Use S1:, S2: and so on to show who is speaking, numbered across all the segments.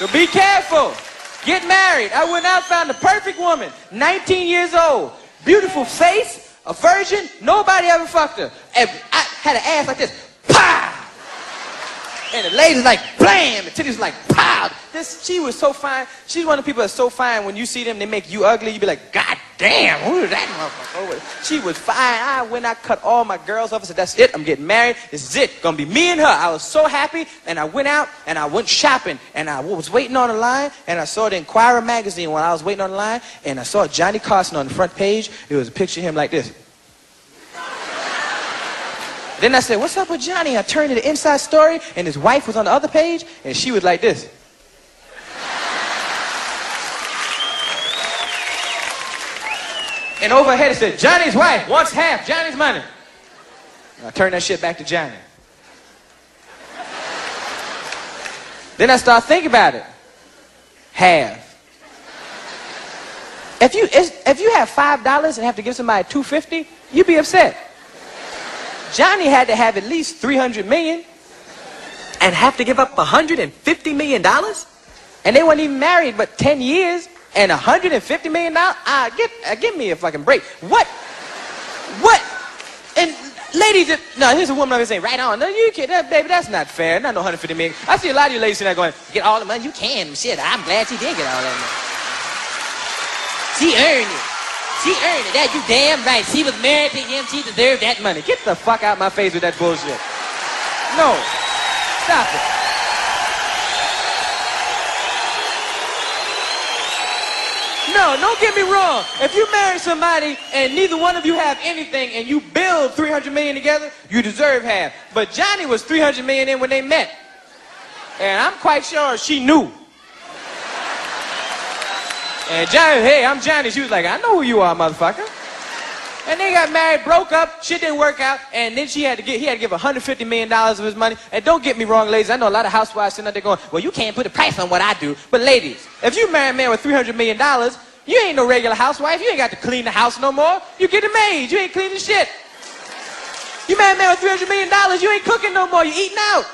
S1: So be careful. Get married. I went out, found the perfect woman, 19 years old, beautiful face, a virgin. Nobody ever fucked her. And I had an ass like this. Pow! And the ladies like, blam! The titties like, pow! She was so fine. She's one of the people that's so fine, when you see them, they make you ugly. You be like, God damn, who is that motherfucker? She was fine. I cut all my girls off. I said, that's it. I'm getting married. This is it. Gonna be me and her. I was so happy. And I went out and I went shopping. And I was waiting on the line. And I saw the Inquirer magazine while I was waiting on the line. And I saw Johnny Carson on the front page. It was a picture of him like this. Then I said, what's up with Johnny? I turned to the Inside Story, and his wife was on the other page, and she was like this. And over her head it said, Johnny's wife wants half Johnny's money. And I turned that shit back to Johnny. Then I started thinking about it. Half. If you have $5 and have to give somebody $250, you'd be upset. Johnny had to have at least $300 million and have to give up $150 million? And they weren't even married but 10 years and $150 million? Give me a fucking break. What? And ladies, no, here's a woman I'm saying, right on. No, you can't, baby, that's not fair. Not no $150 million. I see a lot of you ladies sitting there going, get all the money you can. Shit, I'm glad she did get all that money. She earned it. She earned it. That you damn right. She was married to him. She deserved that money. Get the fuck out my face with that bullshit. No. Stop it. No, don't get me wrong. If you marry somebody and neither one of you have anything and you build $300 million together, you deserve half. But Johnny was $300 million in when they met. And I'm quite sure she knew. And Johnny, hey, I'm Johnny. She was like, I know who you are, motherfucker. And they got married, broke up, shit didn't work out, and then he had to give $150 million of his money. And don't get me wrong, ladies, I know a lot of housewives sitting out there going, well, you can't put a price on what I do. But ladies, if you marry a man with $300 million, you ain't no regular housewife. You ain't got to clean the house no more. You get a maid. You ain't cleaning shit. You marry a man with $300 million, you ain't cooking no more. You eating out.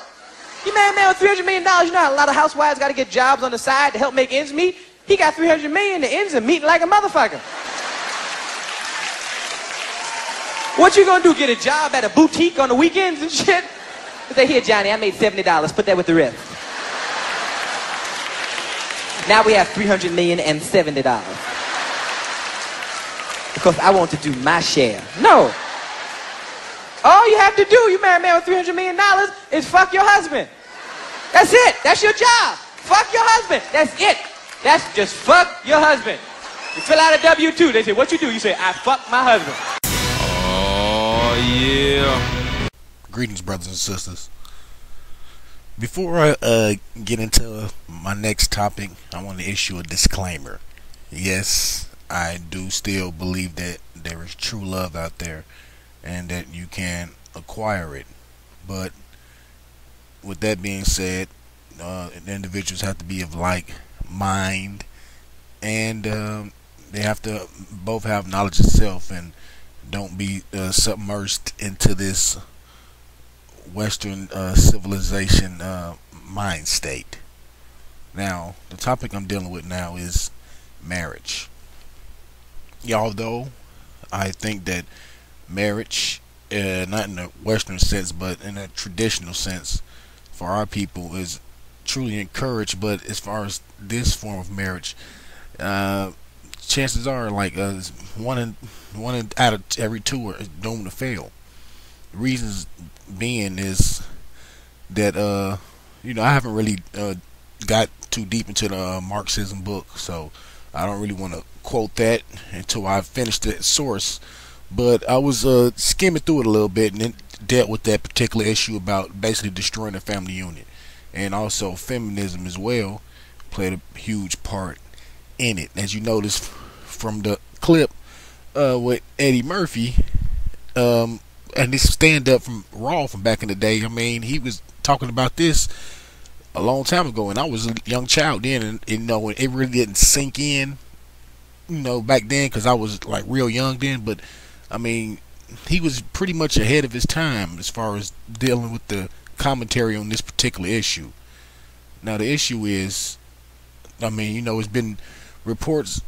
S1: You marry a man with $300 million, you know how a lot of housewives got to get jobs on the side to help make ends meet? He got $300 million, the ends are meeting like a motherfucker. What you gonna do, get a job at a boutique on the weekends and shit? Say, here, Johnny, I made $70, put that with the rest. Now we have $300 million and $70. Because I want to do my share. No. All you have to do, you marry a man with $300 million, is fuck your husband. That's it. That's your job. Fuck your husband. That's it. That's just fuck your husband. You fill out a W-2. They say, what you do? You say, I fuck my husband.
S2: Oh, yeah. Greetings, brothers and sisters. Before I get into my next topic, I want to issue a disclaimer. Yes, I do still believe that there is true love out there and that you can acquire it. But with that being said, the individuals have to be of like mind, and they have to both have knowledge of self and don't be submerged into this Western civilization mind state. Now, the topic I'm dealing with now is marriage. Although I think that marriage, not in a Western sense, but in a traditional sense, for our people is truly encouraged, but as far as this form of marriage, chances are like one out of every two are doomed to fail. Reasons being is that I haven't really got too deep into the Marxism book, so I don't really want to quote that until I finish the source. But I was skimming through it a little bit, and it dealt with that particular issue about basically destroying the family unit. And also feminism as well played a huge part in it. As you notice from the clip with Eddie Murphy, and this stand-up from Raw from back in the day, I mean, he was talking about this a long time ago, and I was a young child then, and it really didn't sink in, back then, because I was like real young then. But I mean, he was pretty much ahead of his time as far as dealing with the commentary on this particular issue. Now the issue is I mean, it's been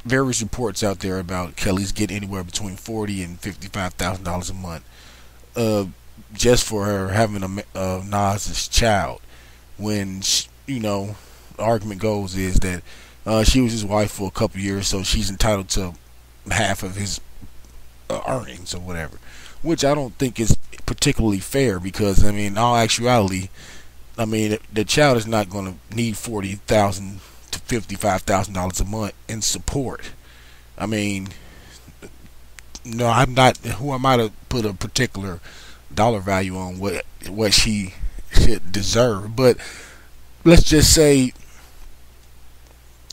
S2: various reports out there about Kelly's getting anywhere between $40 and $55,000 a month, just for her having a Nas's child. When the argument goes is that she was his wife for a couple years, so she's entitled to half of his earnings or whatever, which I don't think is particularly fair, because in all actuality, the child is not going to need $40,000 to $55,000 a month in support. No, I'm not. Who am I to put a particular dollar value on what she should deserve? But let's just say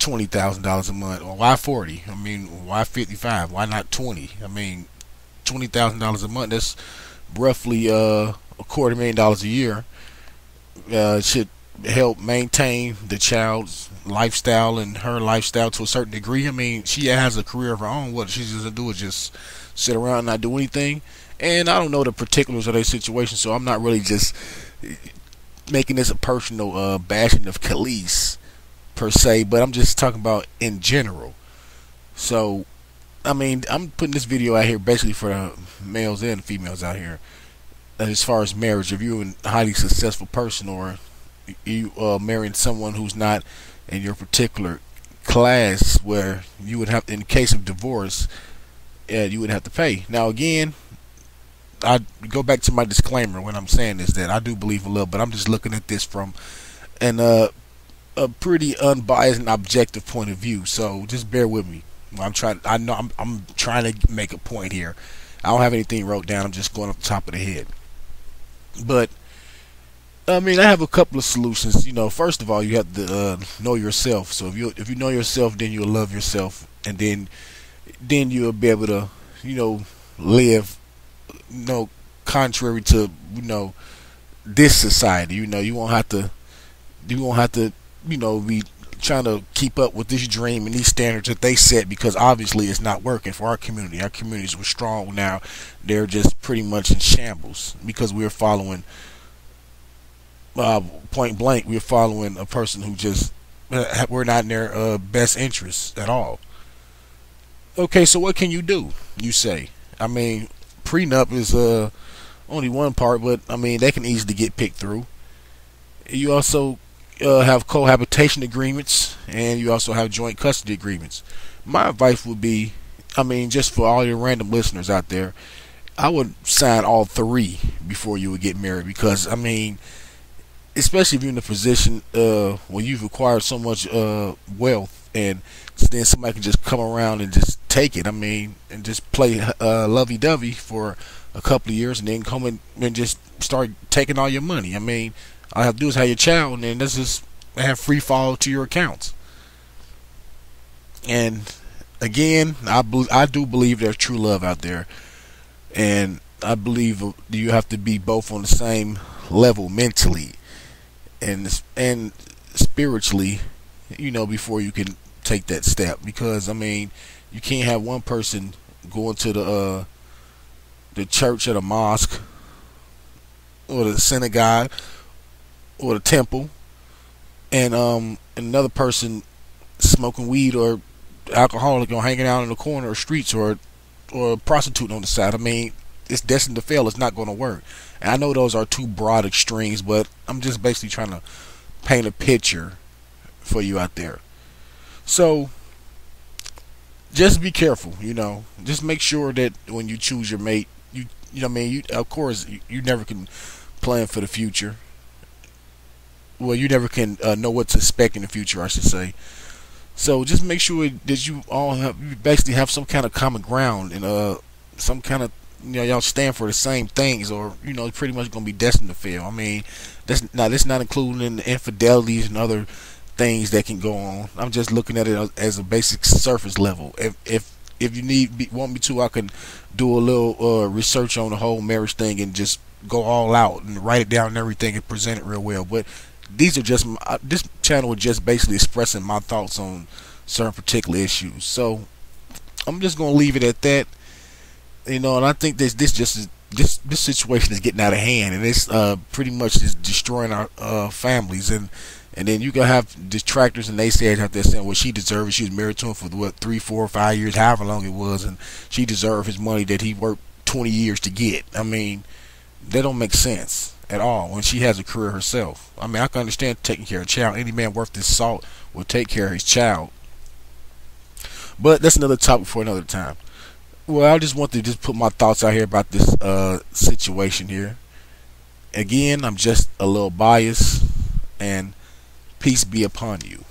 S2: $20,000 a month. Or why 40? Why 55? Why not 20? $20,000 a month. That's roughly a $250,000 a year. Should help maintain the child's lifestyle and her lifestyle to a certain degree. She has a career of her own. What she's going to do is just sit around and not do anything. And I don't know the particulars of their situation, so I'm not really just making this a personal bashing of Khalees per se, but I'm just talking about in general. So, I'm putting this video out here basically for the males and females out here. As far as marriage, if you're a highly successful person, or you marrying someone who's not in your particular class, where you would have, in case of divorce, you would have to pay. Now again, I go back to my disclaimer when I'm saying this, that I do believe in love, but I'm just looking at this from a pretty unbiased and objective point of view. So just bear with me. I'm trying to make a point here. I don't have anything wrote down. I'm just going off the top of the head. But I have a couple of solutions. First of all, you have to know yourself. So if you know yourself, then you'll love yourself, and then you'll be able to live contrary to this society. You won't have to be trying to keep up with this dream and these standards that they set, because obviously it's not working for our community. Our communities were strong, now they're just pretty much in shambles, because we're following point blank, we're following a person who just we're not in their best interests at all. Okay, so what can you do? You say, prenup is only one part, but they can easily get picked through. You also have cohabitation agreements, and you also have joint custody agreements. My advice would be, just for all your random listeners out there, I would sign all three before you would get married, because especially if you're in a position where you've acquired so much wealth, and then somebody can just come around and just take it, and just play lovey-dovey for a couple of years, and then come in and just start taking all your money. All you have to do is have your child, and then this is have free fall to your accounts. And again, I do believe there's true love out there, and I believe you have to be both on the same level mentally and spiritually, before you can take that step. Because you can't have one person going to the church or the mosque or the synagogue or the temple, and another person smoking weed or alcoholic or hanging out in the corner or streets, or prostituting on the side. It's destined to fail. It's not going to work. And I know those are two broad extremes, but I'm just basically trying to paint a picture for you out there. So just be careful. Just make sure that when you choose your mate, you of course you never can plan for the future. Well, you never can know what to expect in the future, I should say. So just make sure that you basically have some kind of common ground, and some kind of, y'all stand for the same things, or pretty much gonna be destined to fail. That's not including the infidelities and other things that can go on. I'm just looking at it as a basic surface level. If you want me to, I can do a little research on the whole marriage thing and just go all out and write it down and everything and present it real well. But these are just this channel is just basically expressing my thoughts on certain particular issues. So I'm just gonna leave it at that. And I think this situation is getting out of hand, and it's pretty much is destroying our families and And then you gonna have detractors and naysayers out there saying, well, she deserves it. She was married to him for what, 3, 4, 5 years, however long it was, and she deserved his money that he worked 20 years to get. I mean, that don't make sense at all when she has a career herself. I mean, I can understand taking care of a child. Any man worth his salt will take care of his child. But that's another topic for another time. Well, I just want to just put my thoughts out here about this situation here. Again, I'm just a little biased, and peace be upon you.